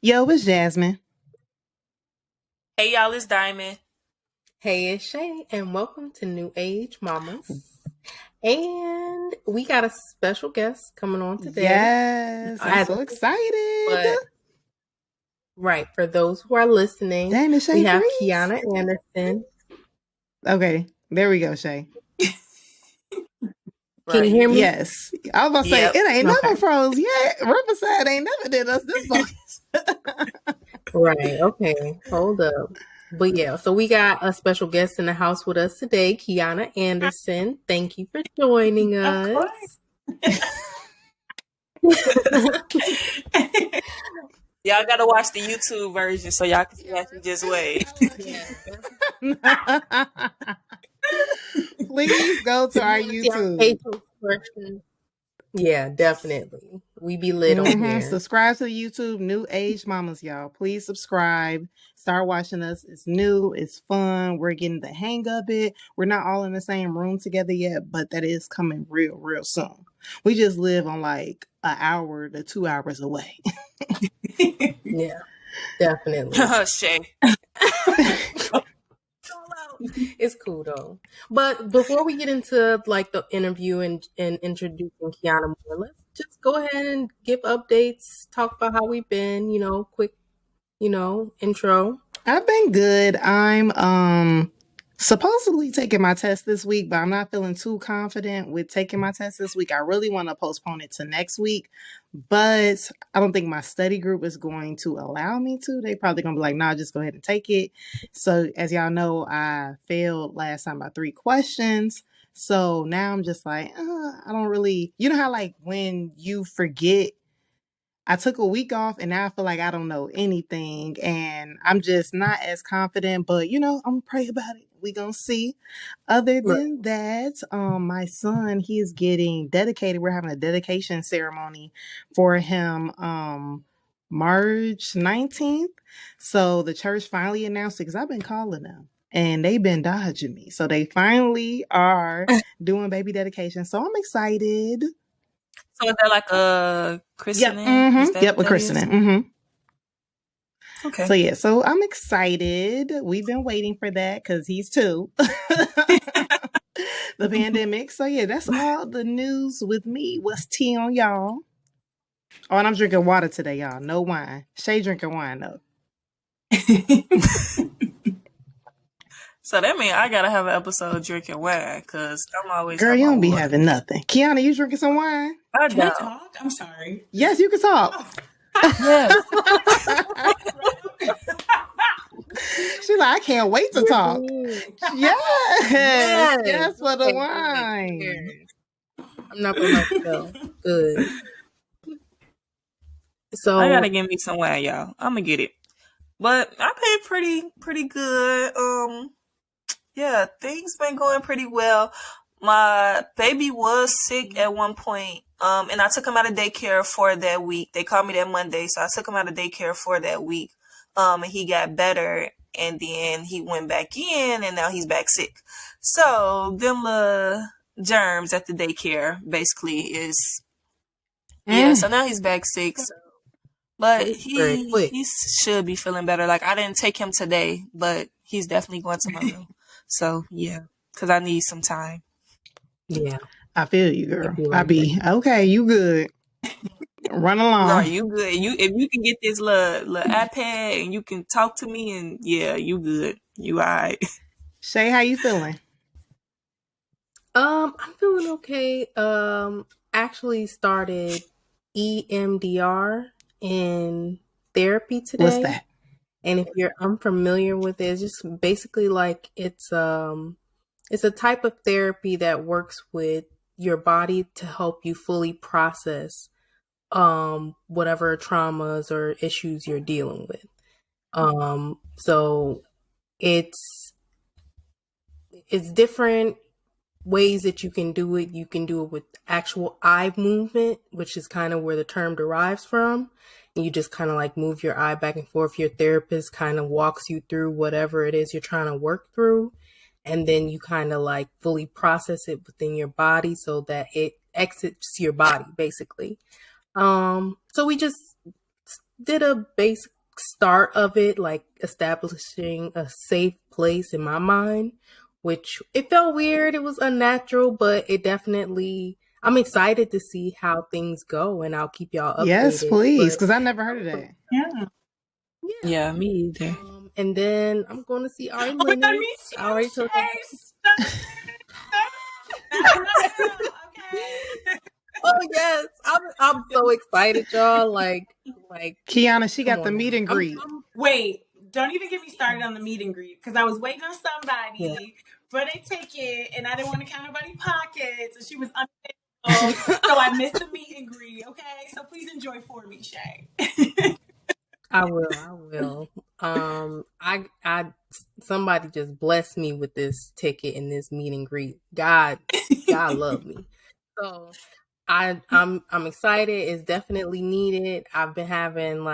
Yo, it's Jasmine. Hey y'all, it's Diamond. Hey, it's Shay, and welcome to New Age Mamas. And we got a special guest coming on today. Yes, I'm so excited. But right, for those who are listening, Damn it, Shay, we have freeze. Quianna Anderson. Okay, there we go, Shay. Can you hear me? Yes. I was about to say, Yep. it ain't Okay. never froze yet. Riverside ain't never did us this much. Right, okay, hold up. But yeah, so we got a special guest in the house with us today, Quianna Anderson. Thank you for joining us. Y'all gotta watch the YouTube version so y'all can see how she just waved. Please go to our YouTube. Yeah, definitely. We be lit on here. Subscribe to the YouTube New Age Mamas, y'all. Please subscribe. Start watching us. It's new. It's fun. We're getting the hang of it. We're not all in the same room together yet, but that is coming real soon. We just live on like an hour to 2 hours away. Yeah, definitely. Shay. It's cool though. But before we get into like the interview and introducing Quianna more, let's just go ahead and give updates, talk about how we've been, quick, intro. I've been good. I'm supposedly taking my test this week, but I'm not feeling too confident with taking my test this week. I really want to postpone it to next week, but I don't think my study group is going to allow me to. They probably gonna be like, nah, just go ahead and take it. So as y'all know, I failed last time by 3 questions. So now I'm just like, I don't really, you know how like when you forget, I took a week off and now I feel like I don't know anything and I'm just not as confident, but I'm gonna pray about it. We gonna see. Other than that, my son, he is getting dedicated. We're having a dedication ceremony for him March 19th. So the church finally announced it because I've been calling them and they've been dodging me. So they finally are doing baby dedication. So I'm excited. So is that like a christening? Yep, a christening. Okay. So yeah, so I'm excited. We've been waiting for that because he's 2. The pandemic. So yeah, that's all the news with me. What's tea on y'all? Oh, and I'm drinking water today, y'all. No wine. Shay drinking wine though. So that means I gotta have an episode drinking wine because I'm always. Girl, you don't be having nothing. Quianna, you drinking some wine? Can I talk? I'm sorry. Yes, you can talk. Yes. She's like, I can't wait to talk. Yes, for the wine. I'm not by myself. Good. So I gotta give me some wine, y'all. I'm gonna get it. But I paid pretty good. Yeah, things been going pretty well. My baby was sick at one point, and I took him out of daycare for that week. They called me that Monday, so I took him out of daycare for that week. And he got better, and then he went back in, and now he's back sick. So them germs at the daycare basically is so now he's back sick. So. But he should be feeling better. Like I didn't take him today, but he's definitely going tomorrow. So yeah, because I need some time. Yeah, I feel you, girl. I be okay. You good? Run along. Right, you good. If you can get this little iPad and you can talk to me, and yeah, you good. You alright. Shay, how you feeling? I'm feeling okay. Actually started EMDR in therapy today. What's that? And if you're unfamiliar with it, it's just basically like it's a type of therapy that works with your body to help you fully process whatever traumas or issues you're dealing with. So it's different ways that you can do it. You can do it with actual eye movement, which is kind of where the term derives from. And you just kind of like move your eye back and forth. Your therapist kind of walks you through whatever it is you're trying to work through. And then you kind of like fully process it within your body so that it exits your body, basically. So we just did a basic start of it, like establishing a safe place in my mind, which it felt weird. It was unnatural, but it definitely, I'm excited to see how things go and I'll keep y'all Yes, updated. please, But because I never heard of that. Yeah. yeah. Yeah, me either. And then I'm going to see Ari Oh my God, me Lennox. I too, already told you. Shay. Stop it. Stop it. That's my girl, okay? Oh yes, I'm so excited, y'all. Like, Kiana, she come got the on meet now. and greet. Wait, don't even get me started on the meet and greet because I was waiting on Yeah. somebody for their ticket and I didn't want to count nobody's pockets and she was unavailable. So I missed the meet and greet, okay? So please enjoy for me, Shay. I will. I somebody just blessed me with this ticket and this meet and greet. God love me. So I'm excited. It's definitely needed. I've been having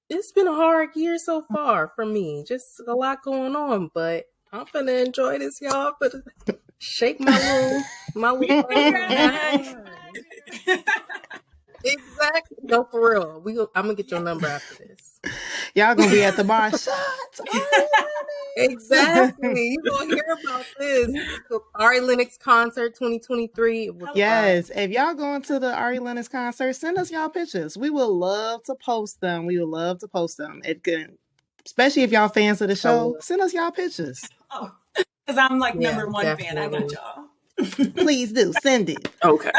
it's been a hard year so far for me. Just a lot going on, but I'm gonna enjoy this, y'all. But shake my little Girl, thing. I imagine. Exactly. No, for real. I'm gonna get your number after this. Y'all gonna be at the bar. Shots, Ari Lennox. Exactly. You're gonna hear about this. Ari Lennox concert 2023. It was Yes, if y'all going to the Ari Lennox concert, send us y'all pictures. We would love to post them. We would love to post them. It can, especially if y'all fans of the show, send us y'all pictures. Oh, because I'm like Yeah, number one fan. I got definitely. y'all. Please do send it. Okay.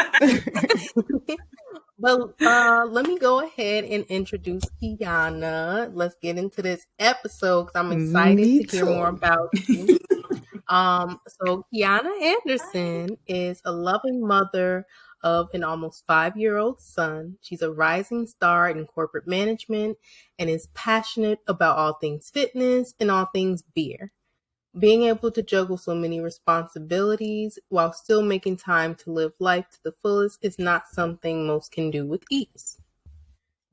Well, let me go ahead and introduce Quianna. Let's get into this episode because I'm excited Me to hear more too. about you. So Quianna Anderson is a loving mother of an almost 5-year-old son. She's a rising star in corporate management and is passionate about all things fitness and all things beer. Being able to juggle so many responsibilities while still making time to live life to the fullest is not something most can do with ease.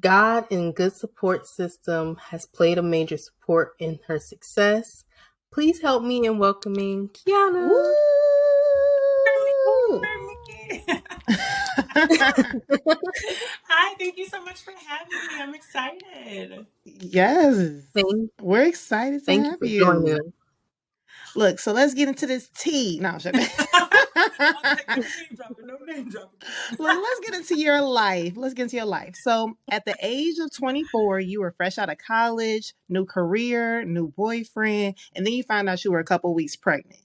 God and good support system has played a major support in her success. Please help me in welcoming Quianna. Woo! Hi, thank you so much for having me. I'm excited. Yes, we're excited to Thank you have for you. joining us. Look, so let's get into this tea. No, shut up. No name dropping. Look, let's get into your life. Let's get into your life. So, at the age of 24, you were fresh out of college, new career, new boyfriend, and then you find out you were a couple weeks pregnant.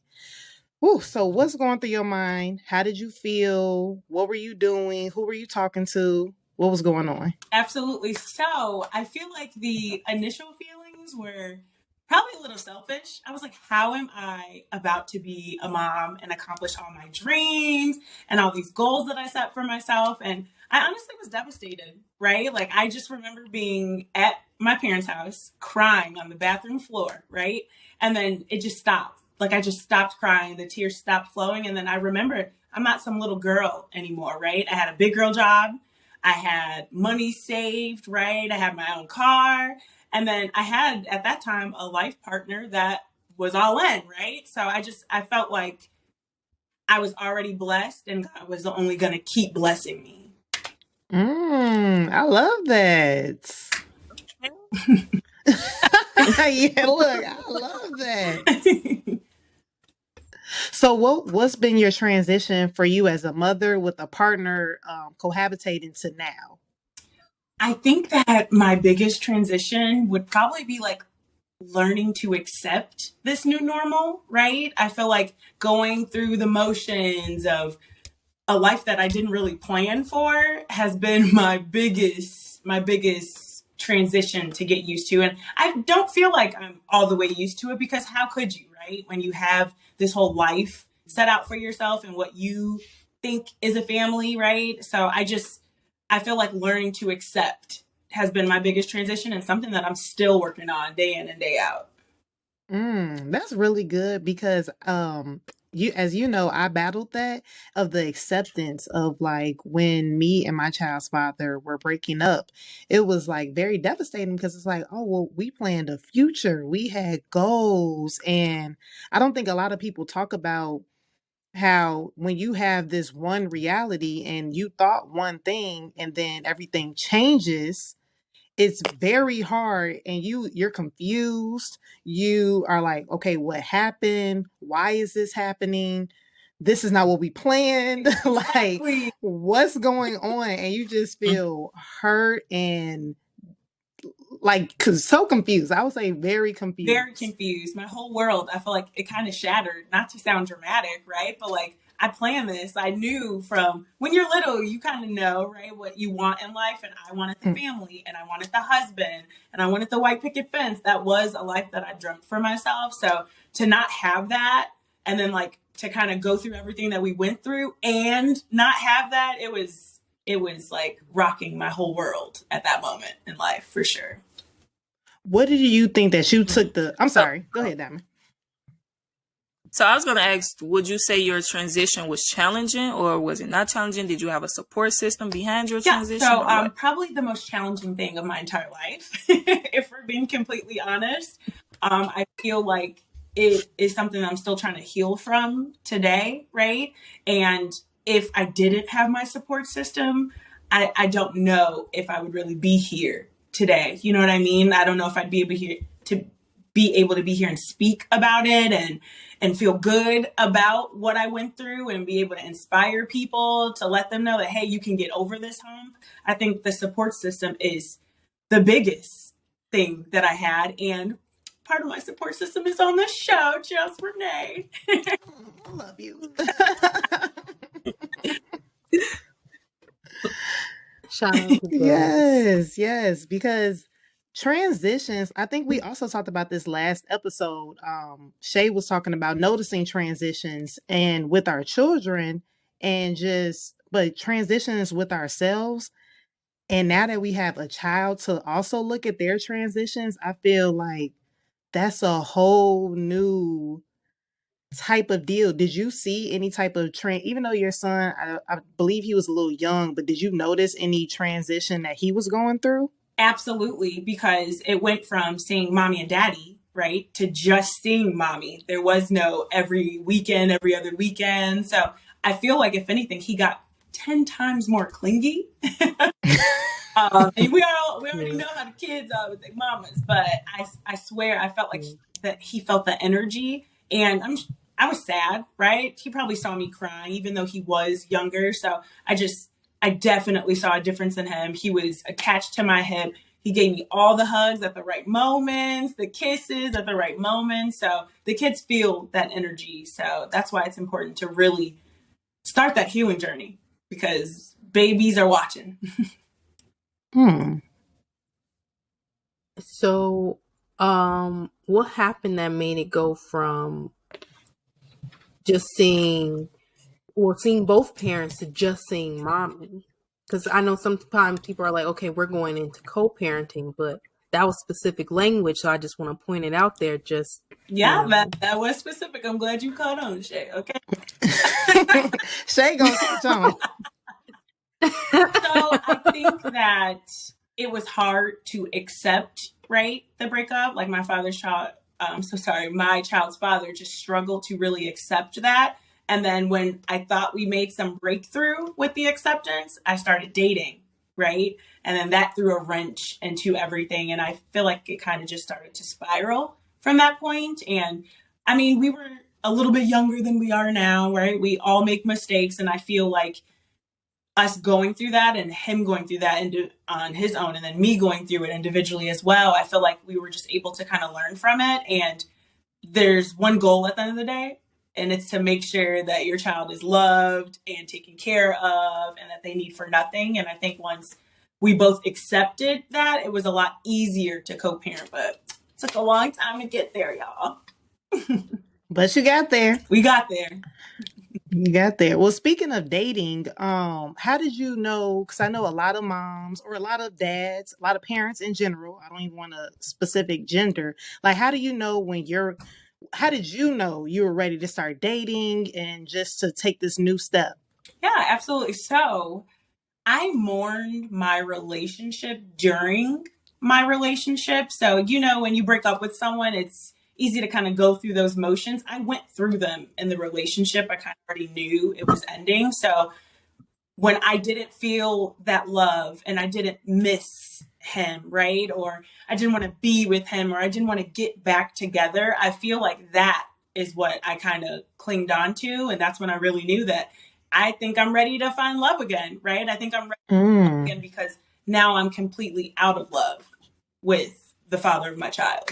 Whew, so, what's going through your mind? How did you feel? What were you doing? Who were you talking to? What was going on? Absolutely. So, I feel like the initial feelings were probably a little selfish. I was like, how am I about to be a mom and accomplish all my dreams and all these goals that I set for myself? And I honestly was devastated, right? Like, I just remember being at my parents' house crying on the bathroom floor, right? And then it just stopped. Like, I just stopped crying. The tears stopped flowing. And then I remember I'm not some little girl anymore, right? I had a big girl job. I had money saved, right? I had my own car. And then I had, at that time, a life partner that was all in, right? So I felt like I was already blessed and God was only going to keep blessing me. I love that. Yeah, look, I love that. So what's been your transition for you as a mother with a partner cohabitating to now? I think that my biggest transition would probably be like learning to accept this new normal, right? I feel like going through the motions of a life that I didn't really plan for has been my biggest transition to get used to. And I don't feel like I'm all the way used to it because how could you, right? When you have this whole life set out for yourself and what you think is a family, right? So I feel like learning to accept has been my biggest transition and something that I'm still working on day in and day out. That's really good because as you know, I battled that of the acceptance of like when me and my child's father were breaking up. It was like very devastating because it's like, oh well, we planned a future. We had goals. And I don't think a lot of people talk about how when you have this one reality and you thought one thing and then everything changes it's very hard, and you're confused. You are like, okay, what happened? Why is this happening? This is not what we planned. Like, Exactly. what's going on? And you just feel hurt and like so confused. I would say very Very confused. confused. My whole world, I feel like it kind of shattered. Not to sound dramatic, right? But like I planned this. I knew from when you're little, you kind of know, right, what you want in life. And I wanted the Mm. family, and I wanted the husband, and I wanted the white picket fence. That was a life that I dreamt for myself. So to not have that, and then like to kind of go through everything that we went through and not have that, it was like rocking my whole world at that moment in life for sure. What did you think that you took the? I'm So, sorry. Go ahead, Diamond. so I was going to ask, would you say your transition was challenging or was it not challenging? Did you have a support system behind your Yeah, transition so or what? probably the most challenging thing of my entire life, if we're being completely honest. I feel like it is something I'm still trying to heal from today, right? And if I didn't have my support system, I don't know if I would really be here today. You know what I mean? I don't know if I'd be able to be here and speak about it and feel good about what I went through and be able to inspire people to let them know that, hey, you can get over this hump. I think the support system is the biggest thing that I had. And part of my support system is on this show, Just Renee. I love you. Shout out to Jazz. Yes, because transitions, I think we also talked about this last episode. Shay was talking about noticing transitions and with our children and but transitions with ourselves. And now that we have a child to also look at their transitions, I feel like that's a whole new type of deal. Did you see any type of trend, even though your son, I believe he was a little young, but did you notice any transition that he was going through? Absolutely, because it went from seeing mommy and daddy, right, to just seeing mommy. There was no every weekend, every other weekend. So I feel like, if anything, he got 10 times more clingy. And we already know how the kids are with their mamas, but I swear I felt like that he felt the energy, and I was sad, right? He probably saw me crying, even though he was younger. So I definitely saw a difference in him. He was attached to my hip. He gave me all the hugs at the right moments, the kisses at the right moments. So the kids feel that energy. So that's why it's important to really start that healing journey, because babies are watching. So, what happened that made it go from just seeing both parents to just seeing mommy? Because I know sometimes people are like, okay, we're going into co-parenting, but that was specific language, so I just want to point it out there. Just That was specific. I'm glad you caught on, Shay. Okay. Shay gonna catch on. So I think that it was hard to accept, right, the breakup. Like my child's father just struggled to really accept that. And then when I thought we made some breakthrough with the acceptance, I started dating, right? And then that threw a wrench into everything. And I feel like it kind of just started to spiral from that point. And I mean, we were a little bit younger than we are now, right? We all make mistakes. And I feel like us going through that and him going through that on his own, and then me going through it individually as well, I feel like we were just able to kind of learn from it. And there's one goal at the end of the day, and it's to make sure that your child is loved and taken care of and that they need for nothing. And I think once we both accepted that, it was a lot easier to co-parent, but it took a long time to get there, y'all. But you got there. We got there. You got there. Well, speaking of dating, how did you know? Because I know a lot of moms or a lot of dads, a lot of parents in general. I don't even want a specific gender. Like, how do you know how did you know you were ready to start dating and just to take this new step? Yeah, absolutely. So I mourned my relationship during my relationship. So, when you break up with someone, it's easy to kind of go through those motions. I went through them in the relationship. I kind of already knew it was ending. So when I didn't feel that love and I didn't miss him, right? Or I didn't want to be with him, or I didn't want to get back together. I feel like that is what I kind of clinged on to. And that's when I really knew that I think I'm ready to find love again, right? I think I'm ready to find love again because now I'm completely out of love with the father of my child.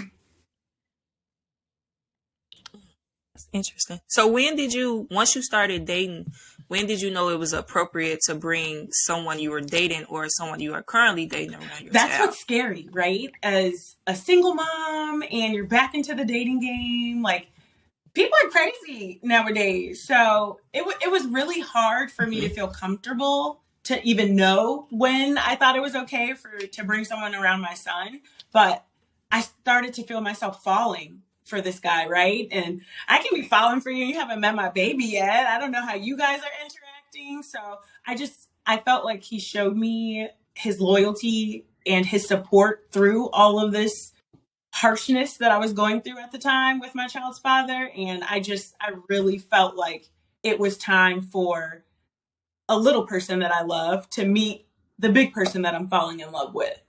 That's interesting. So once you started dating, when did you know it was appropriate to bring someone you were dating or someone you are currently dating around your That's child? what's scary, right? As a single mom and you're back into the dating game, like people are crazy nowadays. So it was really hard for me to feel comfortable to even know when I thought it was okay to bring someone around my son. But I started to feel myself falling for this guy, right? And I can be falling for you. You haven't met my baby yet. I don't know how you guys are interacting. So I felt like he showed me his loyalty and his support through all of this harshness that I was going through at the time with my child's father. And I really felt like it was time for a little person that I love to meet the big person that I'm falling in love with.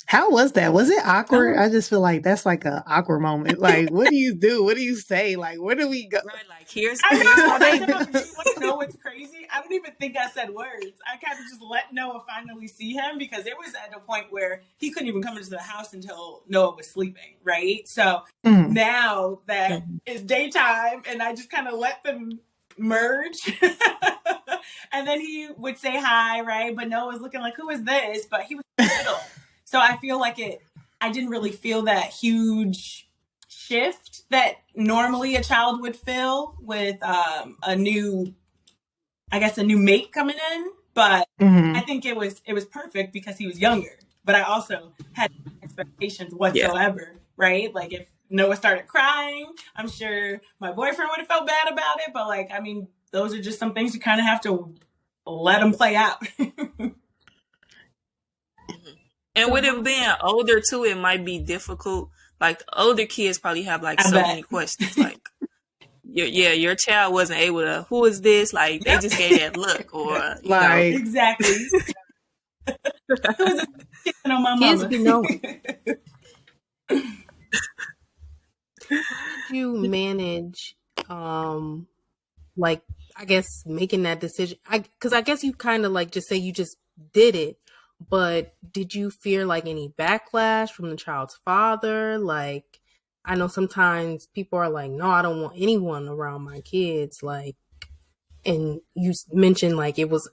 How was that? Was it awkward? I just feel like that's like an awkward moment. Like, what do you do? What do you say? Like, where do we go? Right, like here's I how they know. You want to know what's crazy? I don't even think I said words. I kind of just let Noah finally see him because it was at a point where he couldn't even come into the house until Noah was sleeping, right? So now that it's daytime and I just kind of let them merge. And then he would say hi, right? But Noah was looking like, who is this? But he was little. So I feel like I didn't really feel that huge shift that normally a child would feel with a new mate coming in. But I think it was perfect because he was younger. But I also had no expectations whatsoever, right? Like if Noah started crying, I'm sure my boyfriend would have felt bad about it. But like, I mean, those are just some things you kind of have to let them play out. And with him being older too, it might be difficult. Like the older kids probably have like so many questions. Like, your child wasn't able to. Who is this? Like they just gave that look, or you know, exactly. Who is this kissing on my Kids mama? be knowing. How did you manage, like I guess making that decision? Because I guess you kind of like just say you just did it. But did you fear like any backlash from the child's father? Like, I know sometimes people are like, no, I don't want anyone around my kids. Like, and you mentioned like it was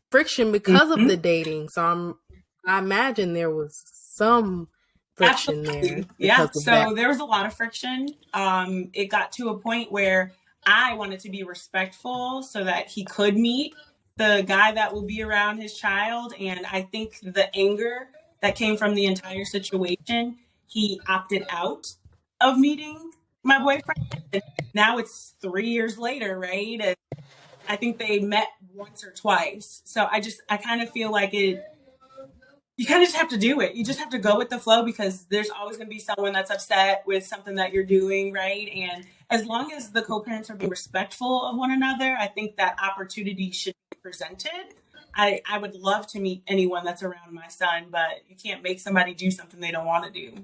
friction because of the dating. So I imagine there was some friction there. Yeah. So there was a lot of friction. It got to a point where I wanted to be respectful so that he could meet the guy that will be around his child. And I think the anger that came from the entire situation, he opted out of meeting my boyfriend. And now it's 3 years later, right? And I think they met once or twice. So I kind of feel like you kind of just have to do it. You just have to go with the flow because there's always going to be someone that's upset with something that you're doing, right? And as long as the co-parents are being respectful of one another, I think that opportunity should be presented. I would love to meet anyone that's around my son, but you can't make somebody do something they don't want to do.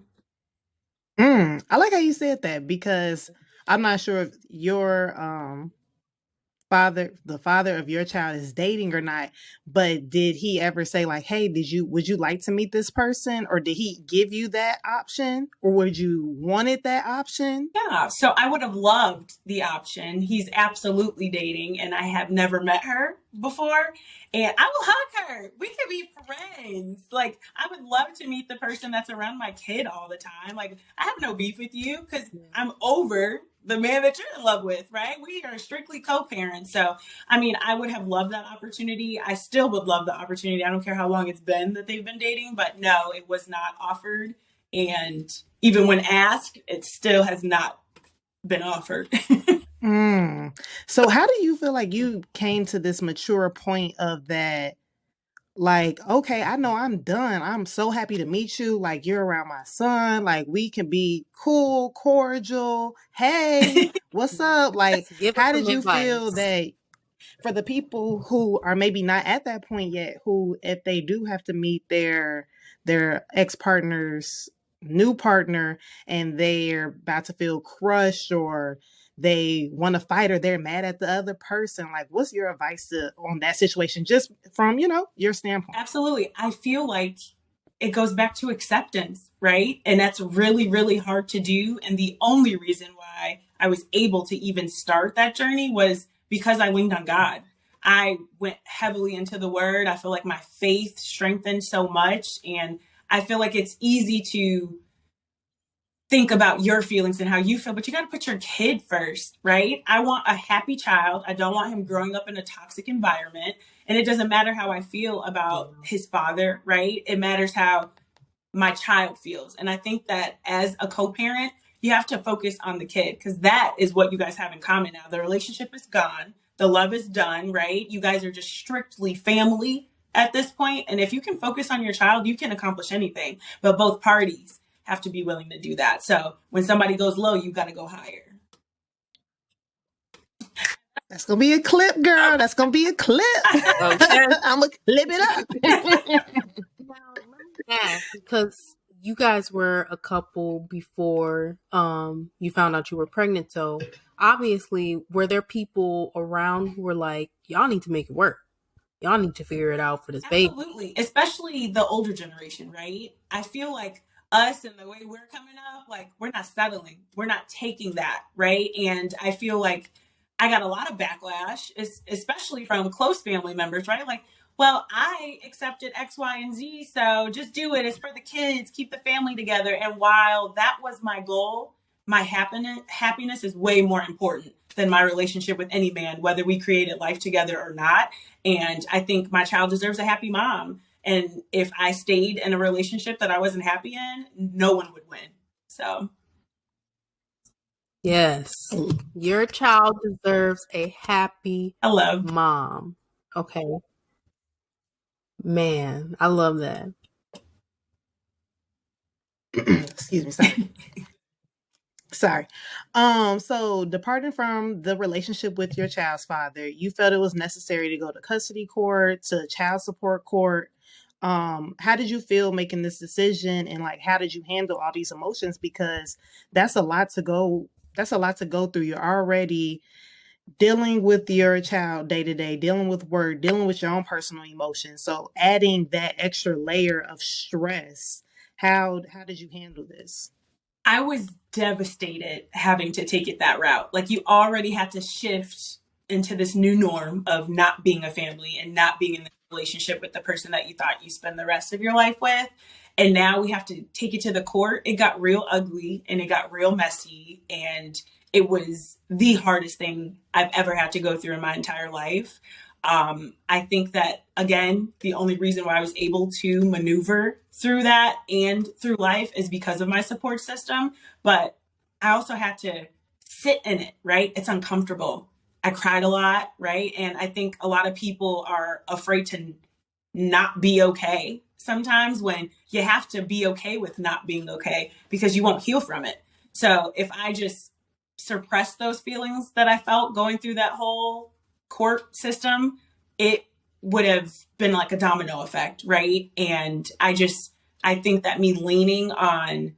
I like how you said that because I'm not sure if your the father of your child is dating or not, but did he ever say like, hey, would you like to meet this person, or did he give you that option, or would you wanted that option? Yeah, so I would have loved the option. He's absolutely dating and I have never met her before, and I will hug her. We could be friends. Like, I would love to meet the person that's around my kid all the time. Like, I have no beef with you because I'm over the man that you're in love with, right? We are strictly co-parents. So, I mean, I would have loved that opportunity. I still would love the opportunity. I don't care how long it's been that they've been dating, but no, it was not offered. And even when asked, it still has not been offered. So how do you feel like you came to this mature point of that? Like, okay, I know I'm done. I'm so happy to meet you. Like, you're around my son. Like, we can be cool, cordial. Hey, what's up? Like, Give how us did some you feel advice. that? for the people who are maybe not at that point yet, who if they do have to meet their ex-partner's new partner and they're about to feel crushed or they want to fight or they're mad at the other person, like what's your advice on that situation, just from your standpoint? Absolutely. I feel like it goes back to acceptance, right? And that's really, really hard to do. And the only reason why I was able to even start that journey was because I leaned on God. I went heavily into the word. I feel like my faith strengthened so much. And I feel like it's easy to think about your feelings and how you feel, but you got to put your kid first, right? I want a happy child. I don't want him growing up in a toxic environment. And it doesn't matter how I feel about his father, right? It matters how my child feels. And I think that as a co-parent, you have to focus on the kid because that is what you guys have in common now. The relationship is gone. The love is done, right? You guys are just strictly family at this point. And if you can focus on your child, you can accomplish anything. But both parties have to be willing to do that. So when somebody goes low, you got to go higher. That's gonna be a clip, girl. That's gonna be a clip. Okay. I'm gonna clip it up. Now, let me ask, because you guys were a couple before you found out you were pregnant. So obviously, were there people around who were like, y'all need to make it work? Y'all need to figure it out for this baby. Absolutely. Especially the older generation, right? I feel like us and the way we're coming up, like we're not settling. We're not taking that, right? And I feel like I got a lot of backlash, especially from close family members, right? Like, well, I accepted X, Y, and Z, so just do it. It's for the kids, keep the family together. And while that was my goal, my happiness is way more important than my relationship with any man, whether we created life together or not. And I think my child deserves a happy mom. And if I stayed in a relationship that I wasn't happy in, no one would win. So, yes, your child deserves a happy mom. Okay. Man, I love that. Excuse me, sorry. So departing from the relationship with your child's father, you felt it was necessary to go to custody court, to child support court. How did you feel making this decision, and like how did you handle all these emotions? Because that's a lot to go through. You're already dealing with your child day to day, dealing with work, dealing with your own personal emotions. So adding that extra layer of stress, how did you handle this? I was devastated having to take it that route. Like you already had to shift into this new norm of not being a family and not being in the relationship with the person that you thought you spend the rest of your life with. And now we have to take it to the court. It got real ugly and it got real messy. And it was the hardest thing I've ever had to go through in my entire life. I think that, again, the only reason why I was able to maneuver through that and through life is because of my support system. But I also had to sit in it, right? It's uncomfortable. I cried a lot, right? And I think a lot of people are afraid to not be okay sometimes, when you have to be okay with not being okay because you won't heal from it. So if I just suppress those feelings that I felt going through that whole court system, it would have been like a domino effect, right? And I think that me leaning on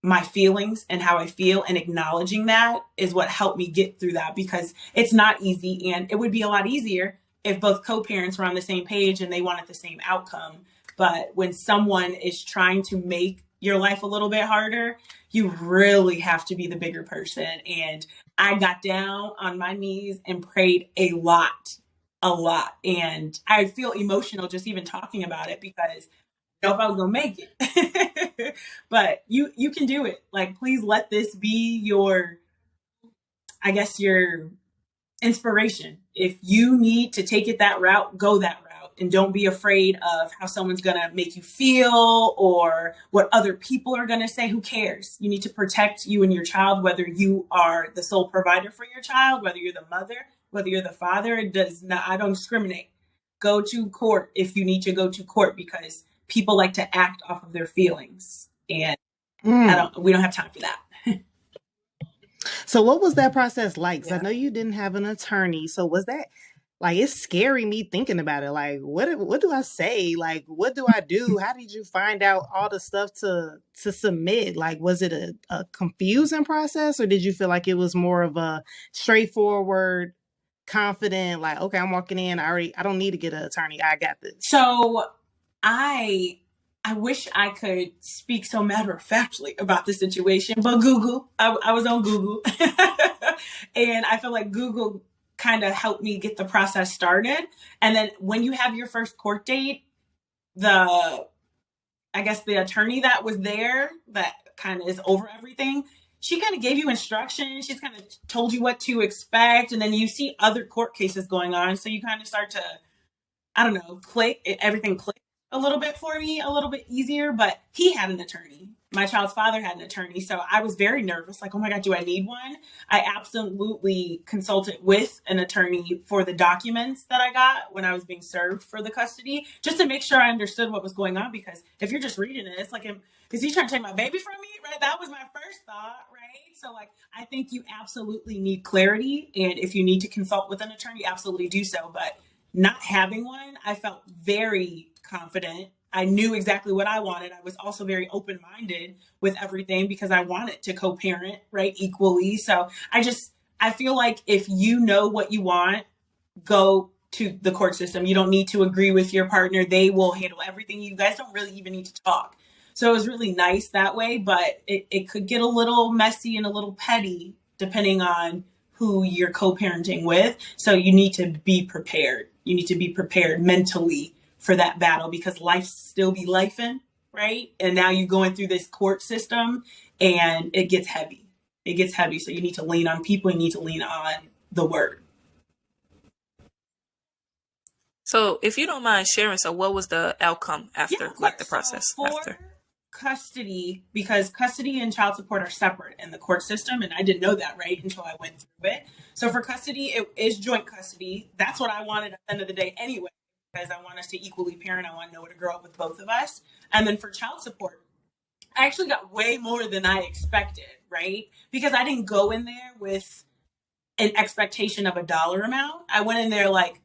my feelings and how I feel and acknowledging that is what helped me get through that, because it's not easy. And it would be a lot easier if both co-parents were on the same page and they wanted the same outcome. But when someone is trying to make your life a little bit harder, you really have to be the bigger person. And I got down on my knees and prayed a lot. And I feel emotional just even talking about it, because I don't know if I was going to make it. But you can do it. Like, please let this be your inspiration. If you need to take it that route, go that route. And don't be afraid of how someone's going to make you feel or what other people are going to say. Who cares? You need to protect you and your child, whether you are the sole provider for your child, whether you're the mother, whether you're the father. I don't discriminate. Go to court if you need to go to court, because people like to act off of their feelings. And we don't have time for that. So what was that process like? 'Cause I Yeah. know you didn't have an attorney. So was that like, it's scary me thinking about it. Like, what do I say? Like, what do I do? How did you find out all the stuff to submit? Like, was it a confusing process, or did you feel like it was more of a straightforward, confident, like, okay, I'm walking in, I don't need to get an attorney. I got this. So I wish I could speak so matter of factly about the situation, but Google, I was on Google, and I feel like Google kind of helped me get the process started. And then when you have your first court date, the I guess the attorney that was there that kind of is over everything, she kind of gave you instructions. She's kind of told you what to expect, and then you see other court cases going on, so you kind of start to, I don't know, everything clicked a little bit for me, a little bit easier. But he had an attorney. My child's father had an attorney. So I was very nervous, like, oh my God, do I need one? I absolutely consulted with an attorney for the documents that I got when I was being served for the custody, just to make sure I understood what was going on. Because if you're just reading it, it's like, is he trying to take my baby from me? Right? That was my first thought, right? So, like, I think you absolutely need clarity. And if you need to consult with an attorney, absolutely do so. But not having one, I felt very confident. I knew exactly what I wanted. I was also very open-minded with everything because I wanted to co-parent, right, equally. So I feel like if you know what you want, go to the court system. You don't need to agree with your partner. They will handle everything. You guys don't really even need to talk. So it was really nice that way, but it could get a little messy and a little petty depending on who you're co-parenting with. So you need to be prepared. You need to be prepared mentally for that battle because life still be lifing, right? And now you're going through this court system and it gets heavy. It gets heavy. So you need to lean on people. You need to lean on the word. So, if you don't mind sharing, so what was the outcome after, like the process after? Custody, because custody and child support are separate in the court system, and I didn't know that, right, until I went through it. So for custody, it is joint custody. That's what I wanted at the end of the day anyway, because I want us to equally parent. I want Noah to grow up with both of us. And then for child support, I actually got way more than I expected, right? Because I didn't go in there with an expectation of a dollar amount. I went in there like,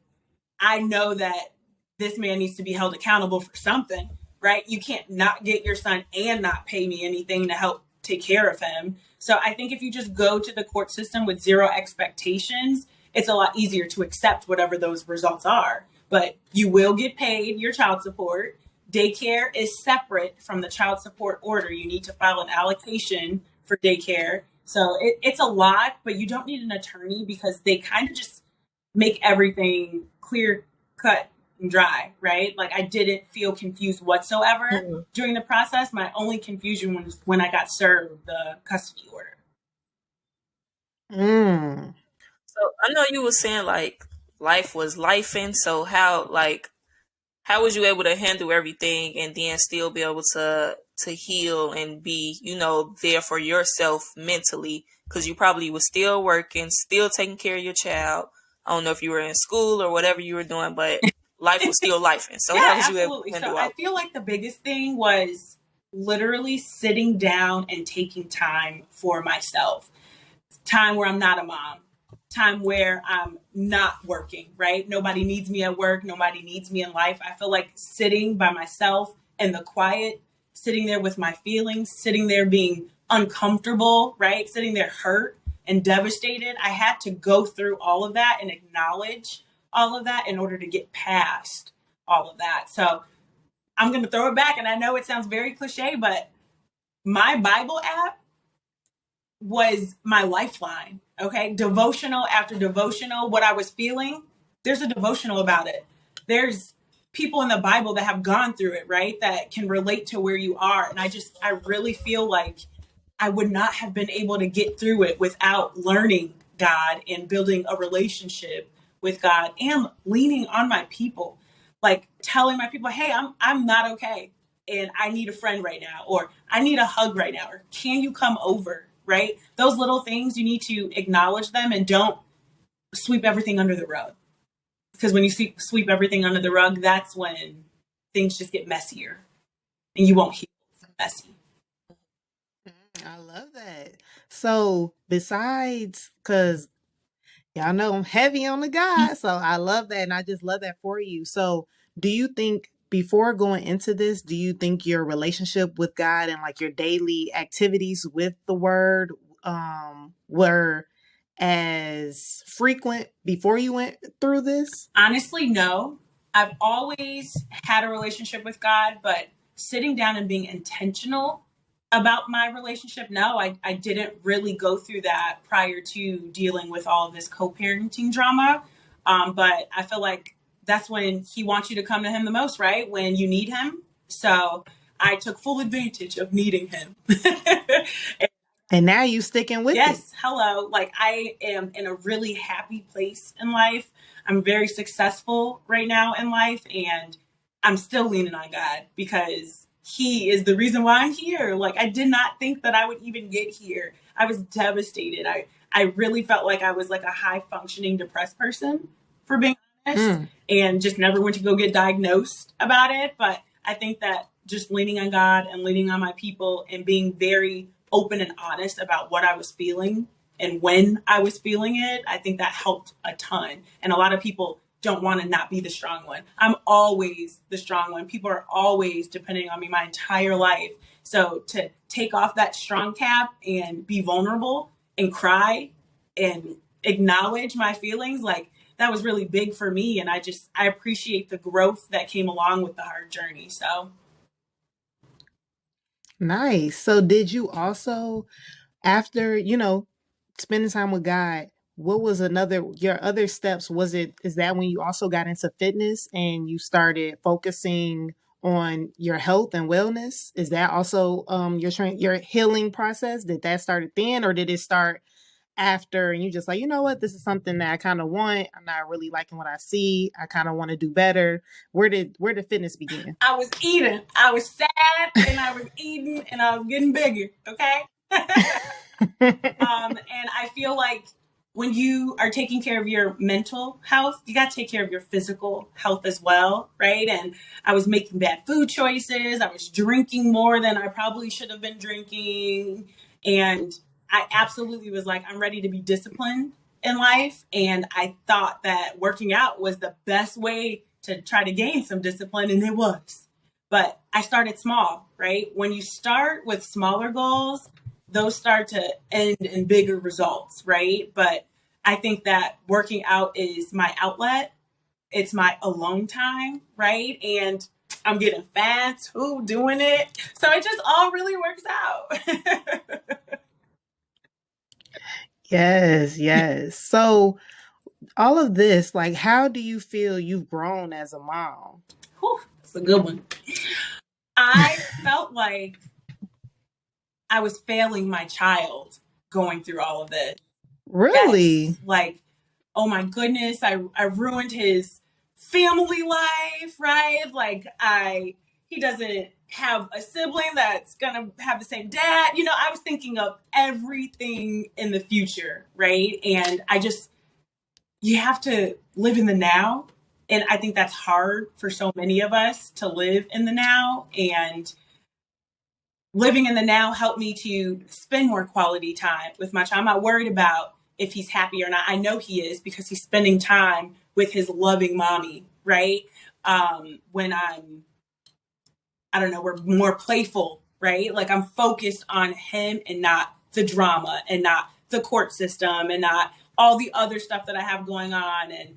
I know that this man needs to be held accountable for something, right? You can't not get your son and not pay me anything to help take care of him. So I think if you just go to the court system with zero expectations, it's a lot easier to accept whatever those results are. But you will get paid your child support. Daycare is separate from the child support order. You need to file an allocation for daycare. So it's a lot, but you don't need an attorney because they kind of just make everything clear cut and dry, right? Like I didn't feel confused whatsoever during the process. My only confusion was when I got served the custody order. So I know you were saying like life was lifing. So how was you able to handle everything and then still be able to heal and be, there for yourself mentally? Because you probably was still working, still taking care of your child. I don't know if you were in school or whatever you were doing, but life was still lifing. So yeah, how was you absolutely. able to handle So I feel like the biggest thing was literally sitting down and taking time for myself. Time where I'm not a mom. Time where I'm not working, right? Nobody needs me at work. Nobody needs me in life. I feel like sitting by myself in the quiet, sitting there with my feelings, sitting there being uncomfortable, right? Sitting there hurt and devastated. I had to go through all of that and acknowledge all of that in order to get past all of that. So I'm going to throw it back. And I know it sounds very cliche, but my Bible app was my lifeline. Okay. Devotional after devotional, what I was feeling, there's a devotional about it. There's people in the Bible that have gone through it, right? That can relate to where you are. And I really feel like I would not have been able to get through it without learning God and building a relationship with God and leaning on my people, like telling my people, hey, I'm not okay. And I need a friend right now, or I need a hug right now, or can you come over? Right? Those little things, you need to acknowledge them and don't sweep everything under the rug. Because when you sweep everything under the rug, that's when things just get messier and you won't heal from messy. I love that. So besides, because y'all know I'm heavy on the God, so I love that, and I just love that for you. So, do you think before going into this, do you think your relationship with God and like your daily activities with the Word were as frequent before you went through this? Honestly, no. I've always had a relationship with God, but sitting down and being intentional about my relationship, no, I didn't really go through that prior to dealing with all of this co-parenting drama. But I feel like that's when he wants you to come to him the most, right? When you need him. So I took full advantage of needing him. And now you sticking with it. Yes, hello. Like, I am in a really happy place in life. I'm very successful right now in life, and I'm still leaning on God because He is the reason why I'm here. Like, I did not think that I would even get here. I was devastated. I really felt like I was like a high functioning depressed person, for being honest, and just never went to go get diagnosed about it. But I think that just leaning on God and leaning on my people and being very open and honest about what I was feeling and when I was feeling it, I think that helped a ton. And a lot of people don't want to not be the strong one. I'm always the strong one. People are always depending on me my entire life. So to take off that strong cap and be vulnerable and cry and acknowledge my feelings, like, that was really big for me. And I appreciate the growth that came along with the hard journey. So Nice. So did you also, after, spending time with God, what was your other steps? Is that when you also got into fitness and you started focusing on your health and wellness? Is that also your healing process? Did that start then, or did it start after and you just like, you know what, this is something that I kind of want. I'm not really liking what I see. I kind of want to do better. Where did fitness begin? I was eating. I was sad and I was eating and I was getting bigger. Okay. And I feel like when you are taking care of your mental health, you got to take care of your physical health as well, right? And I was making bad food choices. I was drinking more than I probably should have been drinking. And I absolutely was like, I'm ready to be disciplined in life. And I thought that working out was the best way to try to gain some discipline, and it was. But I started small, right? When you start with smaller goals, those start to end in bigger results, right? But I think that working out is my outlet. It's my alone time, right? And I'm getting fat too doing it. So it just all really works out. Yes. So all of this, like, how do you feel you've grown as a mom? Whew, that's a good one. I felt like I was failing my child going through all of this. Really? Yes. Like, oh my goodness, I ruined his family life, right? Like, he doesn't have a sibling that's gonna have the same dad. I was thinking of everything in the future, right? And you have to live in the now. And I think that's hard for so many of us to live in the now. And living in the now helped me to spend more quality time with my child. I'm not worried about if he's happy or not. I know he is because he's spending time with his loving mommy, right? When I don't know, we're more playful, right? Like, I'm focused on him and not the drama and not the court system and not all the other stuff that I have going on, and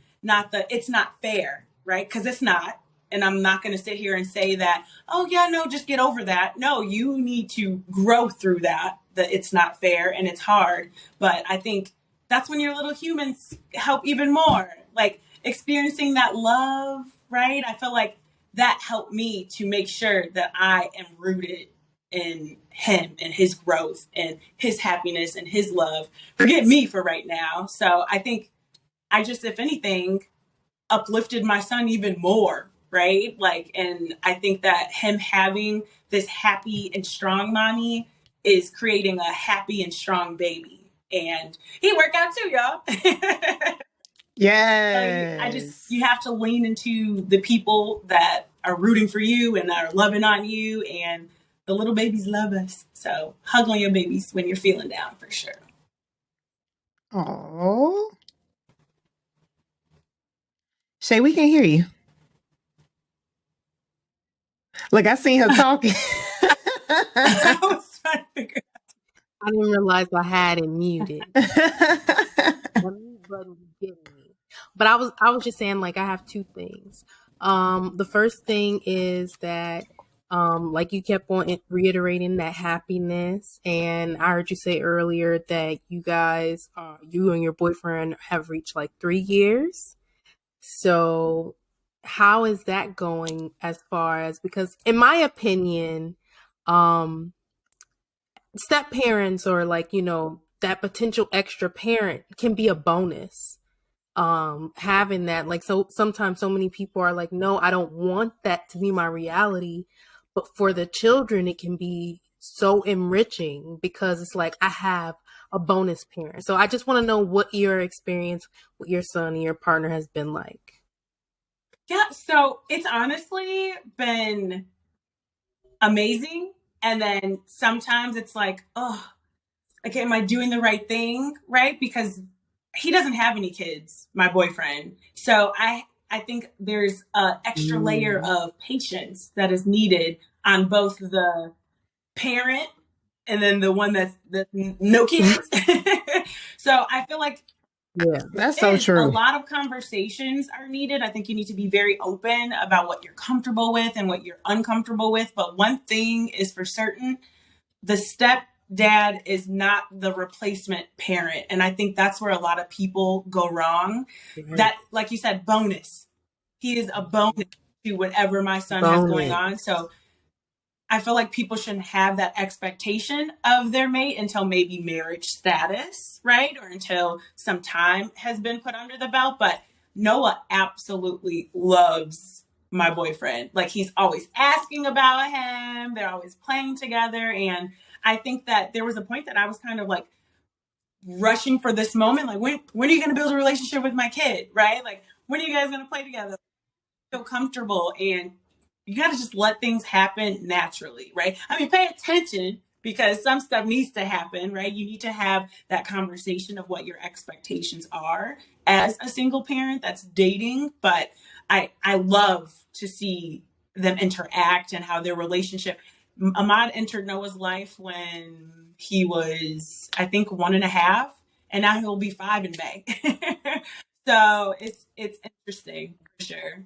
it's not fair, right? Because it's not. And I'm not going to sit here and say that, oh yeah, no, just get over that. No, you need to grow through that it's not fair and it's hard. But I think that's when your little humans help even more, like experiencing that love, right? I feel like that helped me to make sure that I am rooted in him and his growth and his happiness and his love. Forget me for right now. So I think I just, if anything, uplifted my son even more, right? Like, and I think that him having this happy and strong mommy is creating a happy and strong baby. And he worked out too, y'all. Yes. You have to lean into the people that are rooting for you and are loving on you. And The little babies love us. So hug on your babies when you're feeling down for sure. Oh, Shay, we can hear you. Look, I seen her talking. I was trying to figure I didn't realize I had it muted. The mute button was getting me. But I was just saying, like, I have two things. The first thing is that like you kept on reiterating that happiness, and I heard you say earlier that you guys you and your boyfriend have reached like 3 years. So how is that going as far as, because in my opinion, step parents or like, you know, that potential extra parent can be a bonus. Having that, like, so sometimes so many people are like, no, I don't want that to be my reality. But for the children, it can be so enriching because it's like, I have a bonus parent. So I just want to know what your experience with your son and your partner has been like. Yeah, so it's honestly been amazing. And then sometimes it's like, oh, okay, am I doing the right thing? Right? Because he doesn't have any kids, my boyfriend. So I think there's an extra layer of patience that is needed on both the parent and then the one that's no kids. So I feel like Yeah, That's so a true. lot of conversations are needed. I think you need to be very open about what you're comfortable with and what you're uncomfortable with. But one thing is for certain, the stepdad is not the replacement parent. And I think that's where a lot of people go wrong. That, like you said, bonus. He is a bonus to whatever my son has going on. So I feel like people shouldn't have that expectation of their mate until maybe marriage status, right? Or until some time has been put under the belt. But Noah absolutely loves my boyfriend. Like, he's always asking about him. They're always playing together. And I think that there was a point that I was kind of like rushing for this moment. Like, when are you going to build a relationship with my kid, right? Like, when are you guys going to play together? Feel comfortable, and you got to just let things happen naturally, right? I mean, pay attention because some stuff needs to happen, right? You need to have that conversation of what your expectations are as a single parent that's dating. But I love to see them interact and how their relationship. Ahmad entered Noah's life when he was, I think, 1.5, and now he'll be 5 in May. So it's interesting for sure.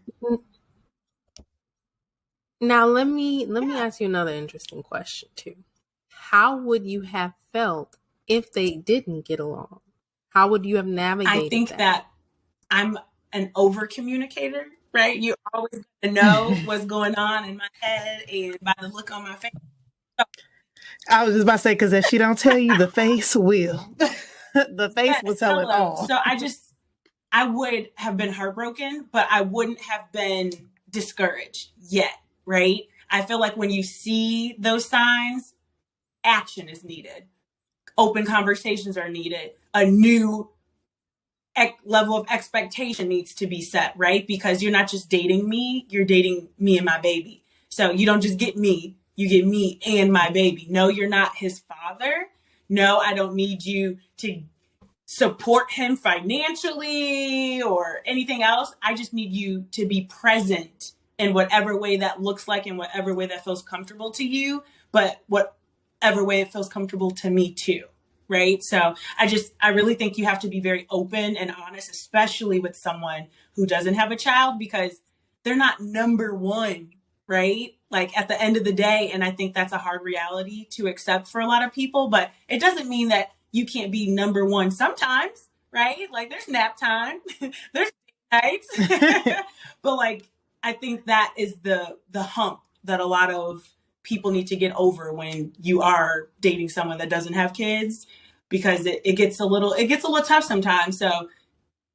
Now let me ask you another interesting question too. How would you have felt if they didn't get along? How would you have navigated I think that I'm an over communicator, right? You always know what's going on in my head and by the look on my face. I was just about to say, because if she don't tell you, the face will. The face will tell it all. So I would have been heartbroken, but I wouldn't have been discouraged yet, right? I feel like when you see those signs, action is needed. Open conversations are needed. A new level of expectation needs to be set, right? Because you're not just dating me, you're dating me and my baby. So you don't just get me, you get me and my baby. No, you're not his father. No, I don't need you to support him financially or anything else. I just need you to be present in whatever way that looks like, in whatever way that feels comfortable to you, but whatever way it feels comfortable to me too. Right. So I really think you have to be very open and honest, especially with someone who doesn't have a child, because they're not number one, right? Like, at the end of the day. And I think that's a hard reality to accept for a lot of people, but it doesn't mean that you can't be number one sometimes, right? Like, there's nap time, there's nights, but like, I think that is the hump that a lot of people need to get over when you are dating someone that doesn't have kids, because it gets a little tough sometimes. So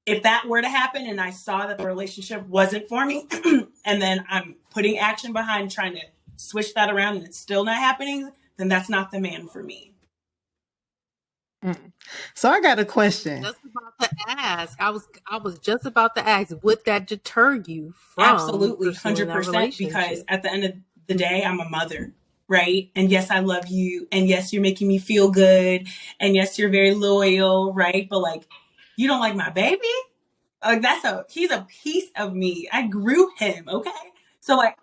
if that were to happen and I saw that the relationship wasn't for me, and then I'm putting action behind trying to switch that around and it's still not happening, then that's not the man for me. So I got a question. Just about to ask. I was just about to ask, would that deter you from Absolutely, pursuing that 100%, relationship? because at the end of the day, I'm a mother. right? And yes, I love you. And yes, you're making me feel good. And yes, you're very loyal, right? But like, you don't like my baby? Like he's a piece of me. I grew him, okay? So like,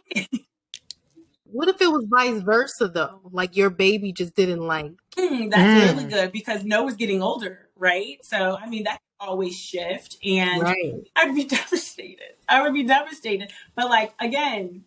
What if it was vice versa though? Like your baby just didn't like that's really Mm. good because Noah's getting older, right? So I mean that can always shift, and right. I'd be devastated. I would be devastated. But like again,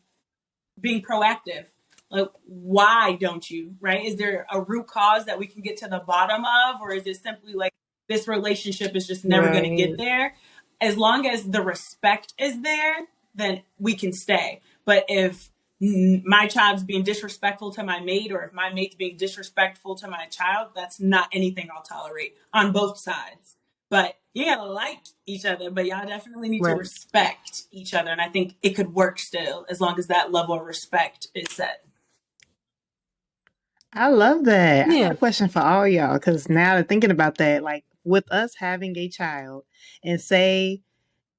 being proactive. Like, why don't you? Right? Is there a root cause that we can get to the bottom of, or is it simply like this relationship is just never going to get Right. there? As long as the respect is there, then we can stay. But if my child's being disrespectful to my mate, or if my mate's being disrespectful to my child, that's not anything I'll tolerate on both sides. But you gotta like each other, but y'all definitely need to Right. respect each other. And I think it could work still as long as that level of respect is set. I love that. I got Yeah. a question for all y'all because now that thinking about that, like with us having a child, and say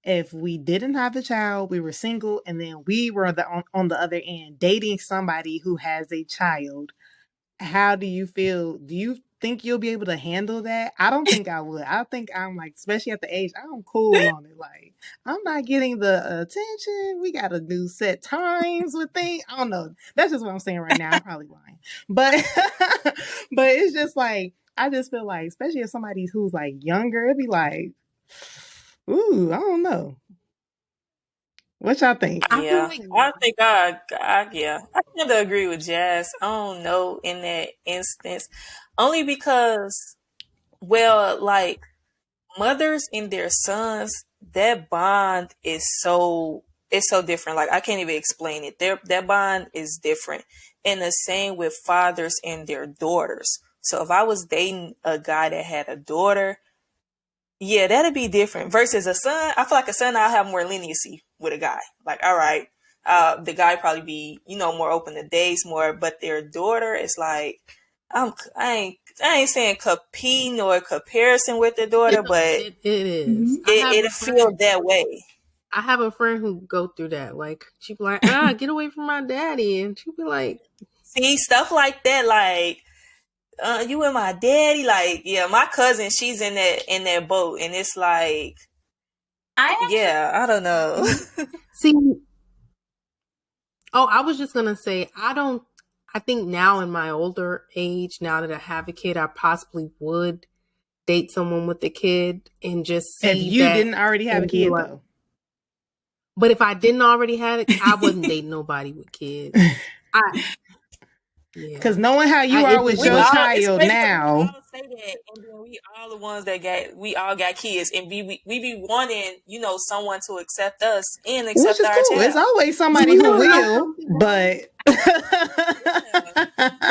if we didn't have a child, we were single, and then we were on the other end dating somebody who has a child, how do you feel? Do you think you'll be able to handle that? I don't think I would. I think I'm like, especially at the age, I'm cool on it. Like, I'm not getting the attention. We got to do set times with things. I don't know. That's just what I'm saying right now. I'm probably lying. But, but it's just like, I just feel like, especially if somebody who's like younger, it'd be like, ooh, I don't know. What y'all think? I feel Yeah, like I think I kind of agree with Jazz. I don't know in that instance, only because, well, like mothers and their sons, that bond is so it's so different. Like I can't even explain it. That bond is different, and the same with fathers and their daughters. So if I was dating a guy that had a daughter, yeah, that'd be different. Versus a son, I feel like a son, I'll have more leniency with a guy. Like, all right, the guy probably be, more open to dates more, but their daughter is like, I ain't saying competing or comparison with their daughter, but it is. it'll feel that way. I have a friend who go through that. Like she'd be like, get away from my daddy, and she'd be like, See, stuff like that, like, you and my daddy, like, yeah, my cousin, she's in that boat, and it's like, I don't know. see. Oh, I was just gonna say, I think now in my older age, now that I have a kid, I possibly would date someone with a kid and just see If you that didn't already have a and be kid, like- though. But if I didn't already have it, I wouldn't date nobody with kids. Because knowing how you are with We your all, child especially 'cause we now, all say that, and then we all the ones that we all got kids, and we be wanting, someone to accept us and which accept is our cool. It's child. always But somebody you who wanna know will, something but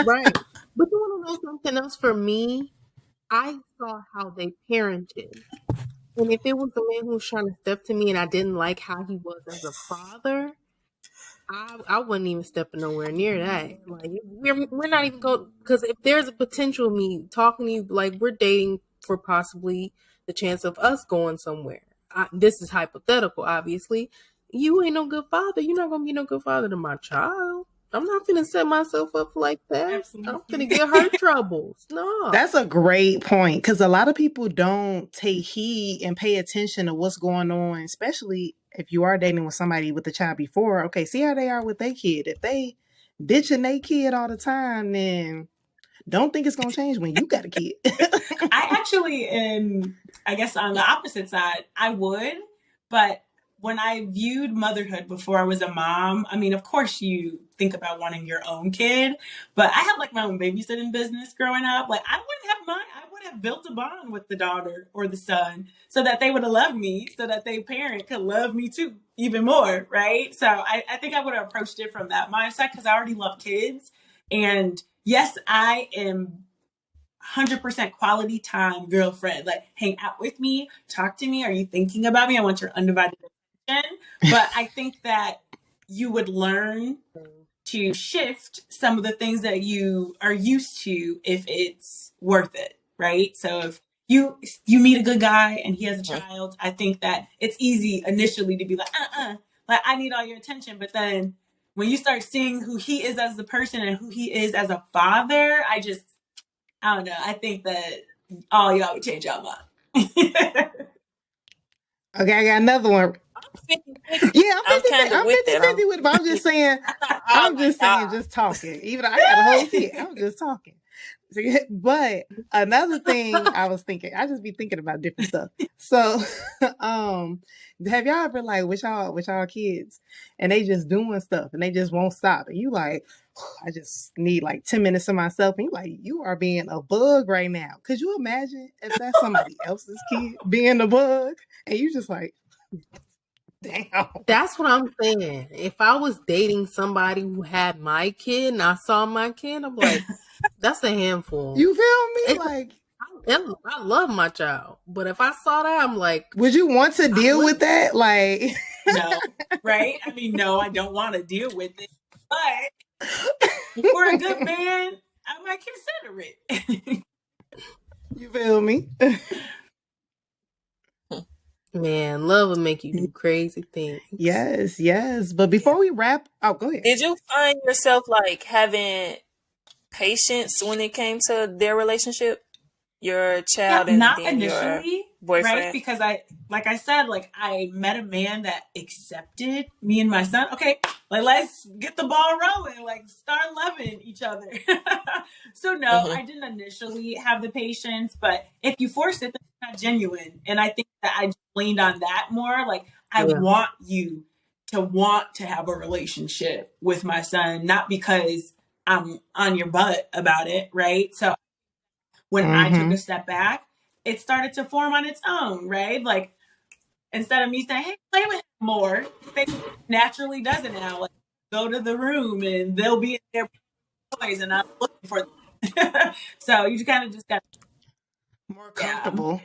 right? But you want to know something else? For me, I saw how they parented, and if it was a man who was trying to step to me, and I didn't like how he was as a father, I wouldn't even step nowhere near that. Like we're not even going, because if there's a potential of me talking to you, like we're dating for possibly the chance of us going somewhere. This is hypothetical, obviously. You ain't no good father. You're not gonna be no good father to my child. I'm not gonna set myself up like that. Absolutely. I'm gonna get her troubles. No. that's a great point. Because a lot of people don't take heed and pay attention to what's going on, especially if you are dating with somebody with a child before. Okay, see how they are with their kid. If they ditching their kid all the time, then don't think it's gonna change when you got a kid. I actually am, I guess, on the opposite side. I would, but when I viewed motherhood before I was a mom, I mean, of course you think about wanting your own kid, but I had like my own babysitting business growing up. Like I wouldn't have mine. I would have built a bond with the daughter or the son so that they would have loved me, so that their parent could love me too, even more, right? So I think I would have approached it from that mindset because I already love kids. And yes, I am 100% quality time girlfriend. Like, hang out with me, talk to me. Are you thinking about me? I want your undivided attention. But I think that you would learn to shift some of the things that you are used to if it's worth it, right? So if you meet a good guy and he has a child, I think that it's easy initially to be like, like I need all your attention, but then when you start seeing who he is as a person and who he is as a father, I don't know. I think that all y'all would change y'all mind. Okay, I got another one. I'm 50-50. Yeah, I'm kind of I'm with 50 that. 50 with it, but I'm just saying, I'm like, just talking. Even though I got a whole kid, I'm just talking. But another thing I was thinking, I just be thinking about different stuff. So, have y'all ever like with y'all kids and they just doing stuff and they just won't stop and you like, I just need like 10 minutes of myself and you like, you are being a bug right now. Could you imagine if that's somebody else's kid being a bug and you just like, damn. That's what I'm saying. If I was dating somebody who had my kid and I saw my kid, I'm like, that's a handful. You feel me? Like, I love my child, but if I saw that, I'm like, would you want to deal with that? Like, no, right? I mean, no, I don't want to deal with it. But for a good man, I might consider it. You feel me? man, love will make you do crazy things. Yes. But before we wrap, oh, go ahead. did you find yourself like having patience when it came to their relationship, your child and Not then your initially, boyfriend? right? Because like I said, like I met a man that accepted me and my son. Okay, like let's get the ball rolling, like start loving each other. So no, I didn't initially have the patience, but if you force it, that's not genuine. And I think that I just leaned on that more. Like I want you to want to have a relationship with my son, not because I'm on your butt about it, right? So when I took a step back, it started to form on its own, right? Like instead of me saying, "Hey, play with him more," they naturally does it now. Like go to the room and they'll be in their toys, and I'm looking for them. So you kind of just got more comfortable.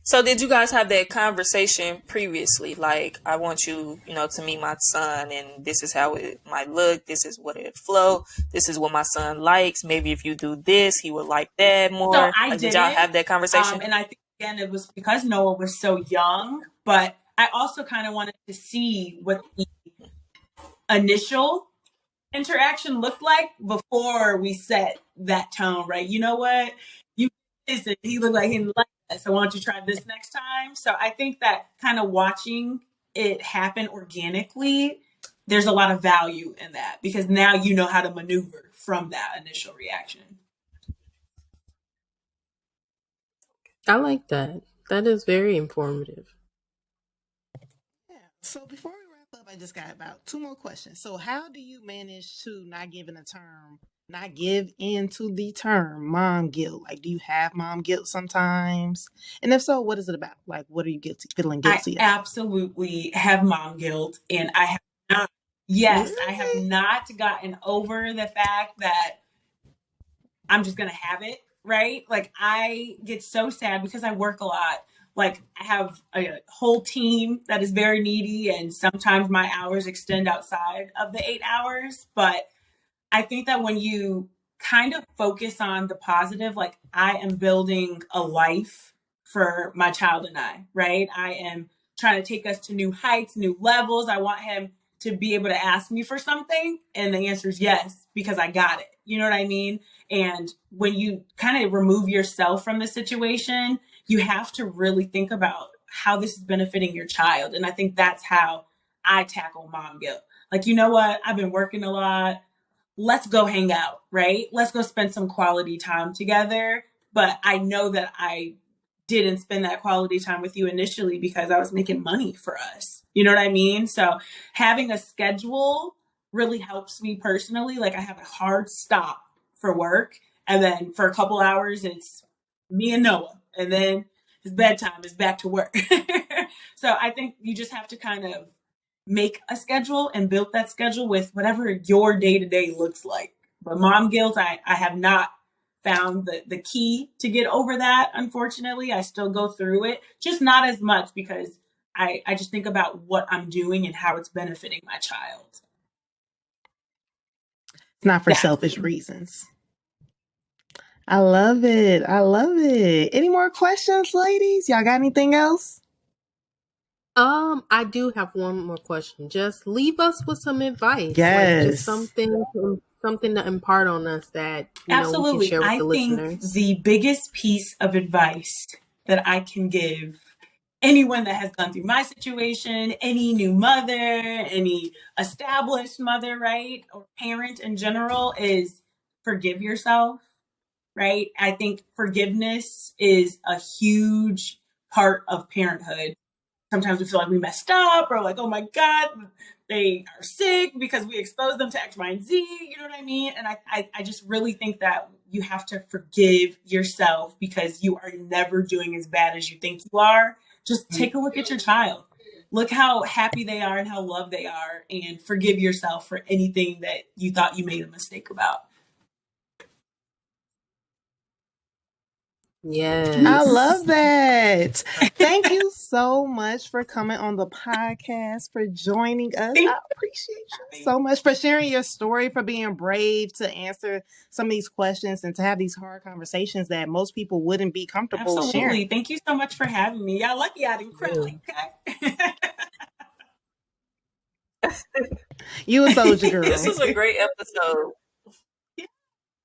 So did you guys have that conversation previously? Like, I want you, to meet my son, and this is how it might look. This is what it flow. This is what my son likes. Maybe if you do this, he would like that more. So I did y'all have that conversation? And I think again it was because Noah was so young, but I also kind of wanted to see what the initial interaction looked like before we set that tone, right? You know what? You this and he looked like he didn't like that. So why don't you try this next time? So I think that kind of watching it happen organically, there's a lot of value in that because now you know how to maneuver from that initial reaction. I like that. That is very informative. Yeah. So before we wrap up, I just got about 2 more questions. So how do you manage to not give into the term mom guilt? Like, do you have mom guilt sometimes? And if so, what is it about? Like, what are you feeling guilty I absolutely have mom guilt, and I have not. Yes, really? I have not gotten over the fact that I'm just gonna have it, right? Like I get so sad because I work a lot. Like I have a whole team that is very needy, and sometimes my hours extend outside of the 8 hours. But I think that when you kind of focus on the positive, like I am building a life for my child and I, right? I am trying to take us to new heights, new levels. I want him to be able to ask me for something. And the answer is yes, because I got it. You know what I mean? And when you kind of remove yourself from the situation, you have to really think about how this is benefiting your child. And I think that's how I tackle mom guilt. Like, you know what? I've been working a lot. Let's go hang out, right? Let's go spend some quality time together. But I know that I didn't spend that quality time with you initially because I was making money for us. You know what I mean? So having a schedule really helps me personally. Like I have a hard stop for work. And then for a couple hours, it's me and Noah. And then it's bedtime, it's back to work. So I think you just have to kind of make a schedule and build that schedule with whatever your day-to-day looks like. But mom guilt, I have not found the key to get over that. Unfortunately, I still go through it, just not as much because I just think about what I'm doing and how it's benefiting my child. It's not for selfish reasons. I love it. Any more questions, ladies? Y'all got anything else? I do have one more question. Just leave us with some advice, like just Yes. something to impart on us that we can Absolutely. share with I the think listeners. the biggest piece of advice that I can give anyone that has gone through my situation, any new mother, any established mother, right, or parent in general, is forgive yourself, right? I think forgiveness is a huge part of parenthood. Sometimes we feel like we messed up or like, oh my God, they are sick because we exposed them to X, Y, and Z. You know what I mean? And I just really think that you have to forgive yourself because you are never doing as bad as you think you are. Just take a look at your child. Look how happy they are and how loved they are, and forgive yourself for anything that you thought you made a mistake about. I Yes. love that. Thank you so much for coming on the podcast, for joining us. I appreciate you so much for sharing your story, for being brave to answer some of these questions and to have these hard conversations that most people wouldn't be comfortable Absolutely. sharing. Thank you so much for having me. Y'all lucky I didn't cry. Okay. You a soldier This girl. was a great episode.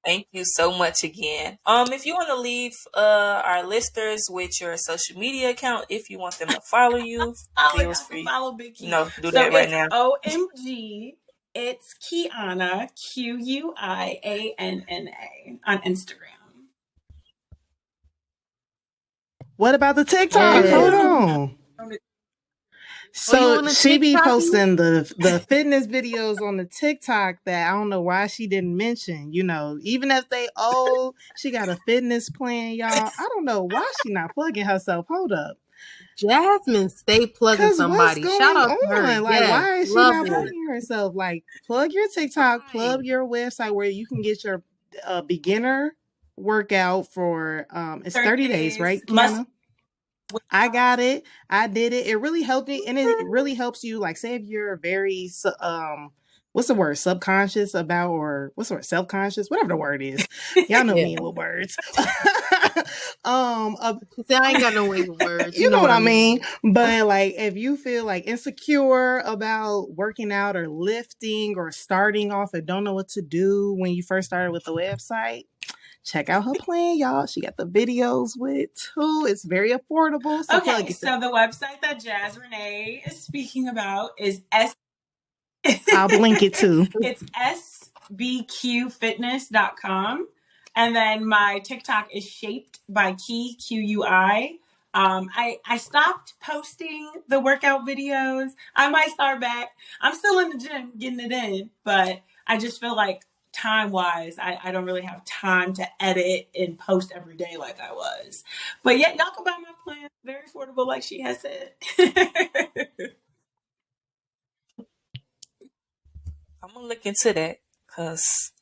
Thank you so much again. If you want to leave our listeners with your social media account, if you want them to follow you, feels free. Follow Big Key. Do So that right it's now. OMG. It's Quianna, Quianna on Instagram. What about the TikTok? I'm Hold Yes. on. Oh, you So on a she be TikTok? posting the fitness videos on the TikTok that I don't know why she didn't mention. Even if they old, she got a fitness plan, y'all. I don't know why she not plugging herself. Hold up. Jasmine, stay plugging Cause what's somebody. Shout going out to her. on? Like, Yes, why is she love not it. plugging herself? Like, plug your TikTok, Right. plug your website where you can get your beginner workout for it's 30 days, right, Must. Kiana? I got it. I did it. It really helped me, and it really helps you. Like, say if you're very what's the word? Subconscious about, or what's the word? Self conscious, whatever the word is. Y'all know Yeah. me with words. She said I ain't got no way with words. You You know know what what I I mean. mean. But like, if you feel like insecure about working out or lifting or starting off and don't know what to do when you first started with the website, check out her plan, y'all. She got the videos with too. It's very affordable. So plug Okay, yourself. so the website that Jazz Renee is speaking about is I'll link it too. it's sbqfitness.com. And then my TikTok is shaped by Key, QUI. I stopped posting the workout videos. I might start back. I'm still in the gym getting it in, but I just feel like time wise, I don't really have time to edit and post every day like I was. But yeah, y'all can buy my plan. Very affordable, like she has said. I'm gonna look into that, cause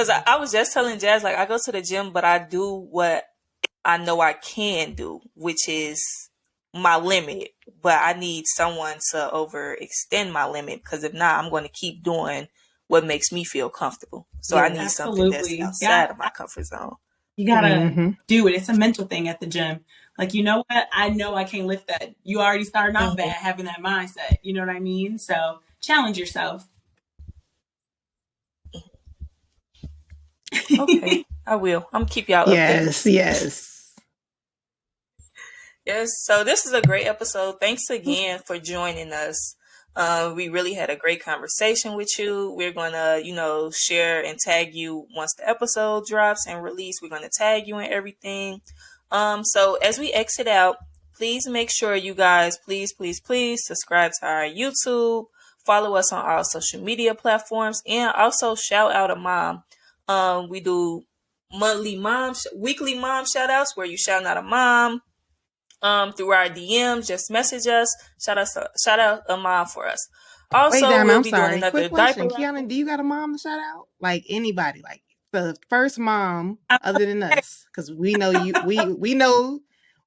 I was just telling Jazz, like, I go to the gym, but I do what I know I can do, which is my limit. But I need someone to overextend my limit, because if not, I'm going to keep doing what makes me feel comfortable. So I need something that's Absolutely. Yeah, outside of my comfort zone. you gotta Mm-hmm. do it. It's a mental thing at the gym. Like, you know what? I know I can't lift that. You already starting off bad having that mindset. You know what I mean? So challenge yourself. Okay, I will. I'm gonna keep y'all updated. Yes. Yes, so this is a great episode. Thanks again for joining us. We really had a great conversation with you. We're gonna, share and tag you once the episode drops and release. We're gonna tag you and everything. So as we exit out, please make sure you guys, please, please, please subscribe to our YouTube, follow us on all social media platforms, and also shout out a mom. We do weekly mom shout outs where you shout out a mom through our DMs. Just message us. Shout out a mom for us. Wait, Also, damn, we'll I'm be doing sorry. another Quick diaper question. raffle. Kiana, do you got a mom to shout out? Like anybody, like the first mom other than us. Because we know you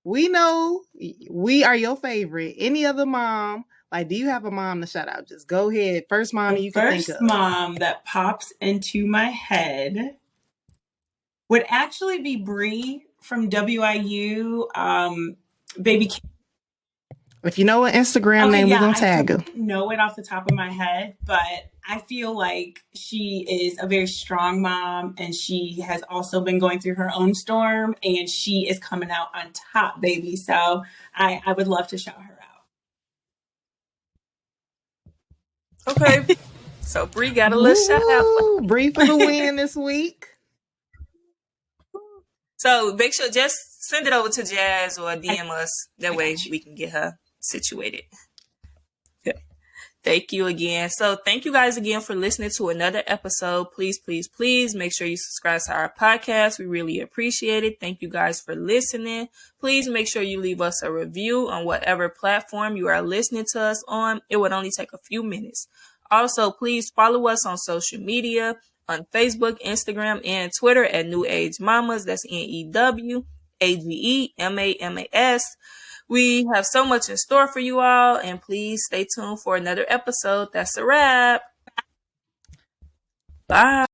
we are your favorite. Any other mom, like, do you have a mom to shout out? Just go ahead. First mom The you could think first of. mom that pops into my head would actually be Bree from WIU. Baby If you know an Instagram Okay, name, we're yeah, gonna I tag her. don't know it off the top of my head, but I feel like she is a very strong mom and she has also been going through her own storm and she is coming out on top, baby. So I would love to shout her out. Okay. So Bree got a little shout out. Woo! Bree for the win this week. So make sure just send it over to Jazz or DM us. That I way got you. we can get her situated. Thank you again. So thank you guys again for listening to another episode. Please, please, please make sure you subscribe to our podcast. We really appreciate it. Thank you guys for listening. Please make sure you leave us a review on whatever platform you are listening to us on. It would only take a few minutes. Also, please follow us on social media on Facebook, Instagram, and Twitter at New Age Mamas. That's NEWAGEMAMAS. We have so much in store for you all, and please stay tuned for another episode. That's a wrap. Bye.